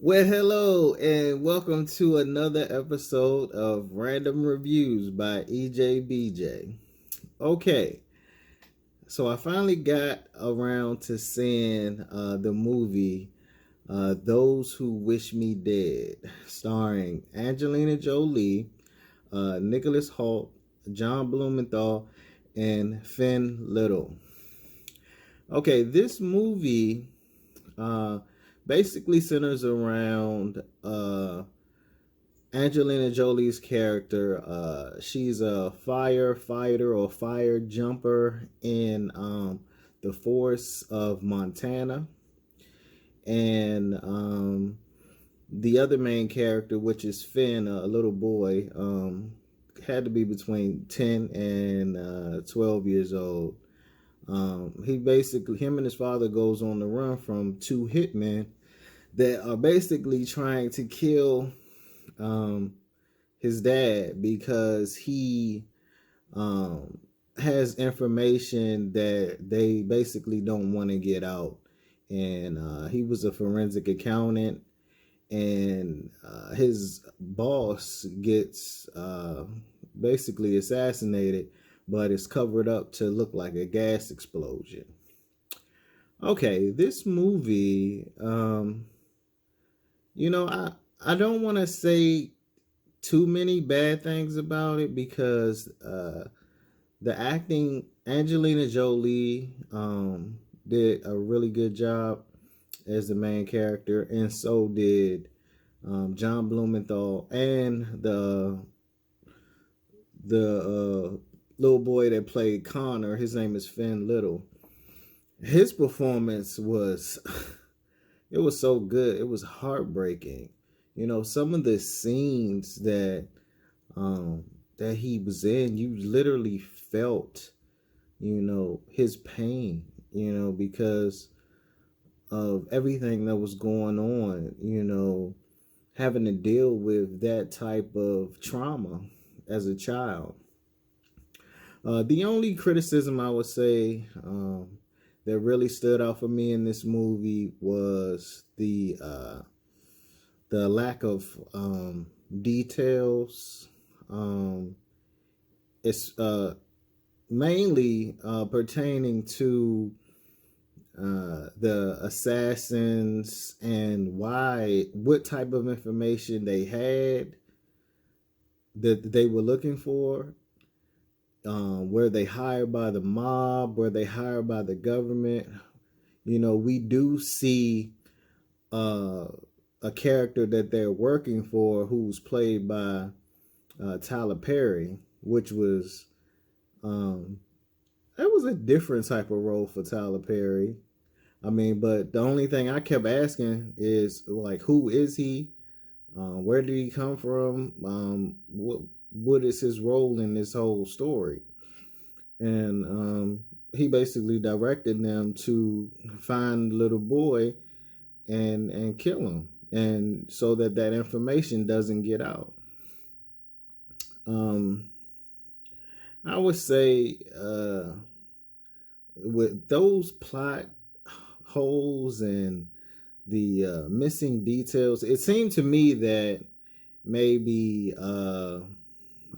Well, hello, and welcome to another episode of Random Reviews by EJBJ. Okay, so I finally got around to seeing the movie Those Who Wish Me Dead, starring Angelina Jolie, Nicholas Hoult, Jon Blumenthal, and Finn Little. Okay, this movie uh, basically centers around Angelina Jolie's character. She's a firefighter or fire jumper in the forests of Montana. And the other main character, which is Finn, a little boy, had to be between 10 and 12 years old. Him and his father goes on the run from two hitmen that are basically trying to kill his dad because he has information that they basically don't want to get out. And he was a forensic accountant, and his boss gets basically assassinated, but it's covered up to look like a gas explosion. Okay, this movie, I don't want to say too many bad things about it because the acting, Angelina Jolie did a really good job as the main character, and so did Jon Blumenthal and the little boy that played Connor. His name is Finn Little. His performance was it was so good. It was heartbreaking. Some of the scenes that he was in, you literally felt, his pain, because of everything that was going on, having to deal with that type of trauma as a child. The only criticism I would say that really stood out for me in this movie was the lack of details. It's mainly pertaining to the assassins and what type of information they had that they were looking for. Were they hired by the mob? Were they hired by the government? We do see a character that they're working for who's played by Tyler Perry, which was that was a different type of role for Tyler Perry. But the only thing I kept asking is, like, who is he? Where did he come from? What is his role in this whole story? And he basically directed them to find the little boy and kill him, and so that information doesn't get out. I would say with those plot holes and the missing details, it seemed to me that maybe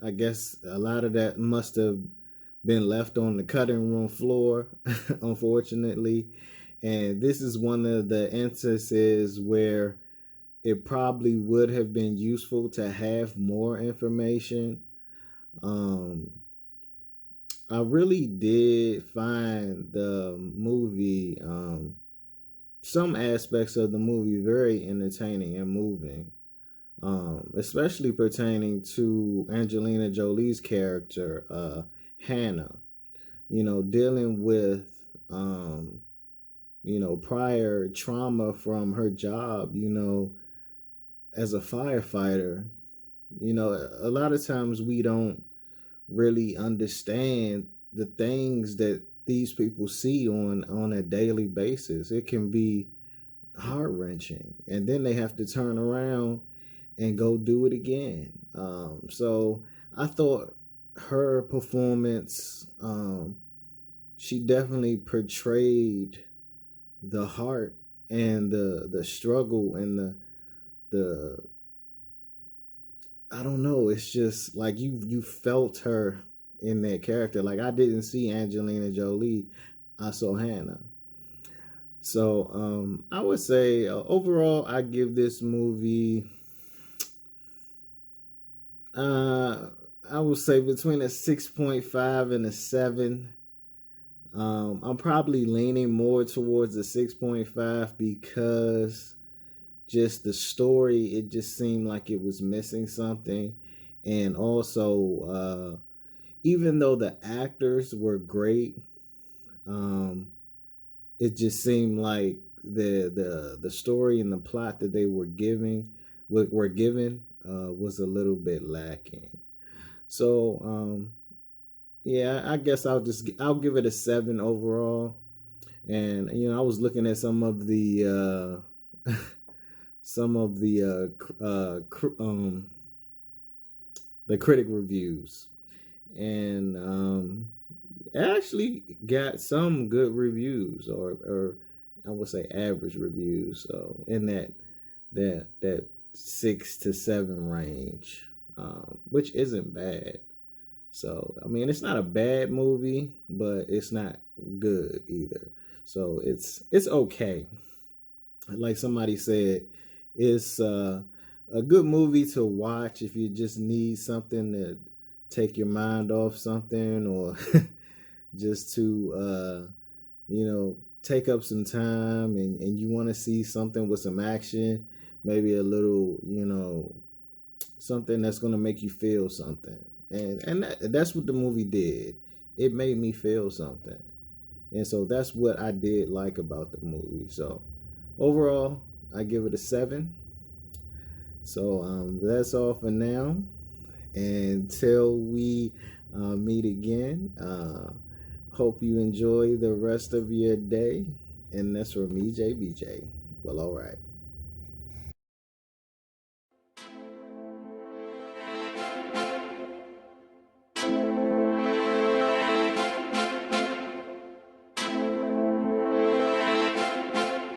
I guess a lot of that must have been left on the cutting room floor, unfortunately. And this is one of the instances where it probably would have been useful to have more information. I really did find the movie, some aspects of the movie, very entertaining and moving, especially pertaining to Angelina Jolie's character, Hannah, dealing with, prior trauma from her job, as a firefighter. A lot of times we don't really understand the things that these people see on a daily basis. It can be heart-wrenching, and then they have to turn around and go do it again. So I thought her performance, she definitely portrayed the heart and the struggle and the I don't know, it's just like you felt her in that character. Like, I didn't see Angelina Jolie, I saw Hannah. So I would say overall, I give this movie I would say between a 6.5 and a 7. I'm probably leaning more towards a 6.5 because just the story, it just seemed like it was missing something. And also, even though the actors were great, it just seemed like the story and the plot that they were given was a little bit lacking. So yeah, I guess I'll give it a 7 overall. And I was looking at some of the the critic reviews, and actually got some good reviews, or I would say average reviews. So in that 6 to 7 range, which isn't bad. So I mean, it's not a bad movie, but it's not good either. So it's okay. Like somebody said, it's a good movie to watch if you just need something to take your mind off something, or just to take up some time, and you want to see something with some action, maybe a little, something that's going to make you feel something. And that's what the movie did. It made me feel something. And so that's what I did like about the movie. So overall, I give it a 7. So that's all for now. Until we meet again, hope you enjoy the rest of your day. And that's from me, JBJ. Well, all right.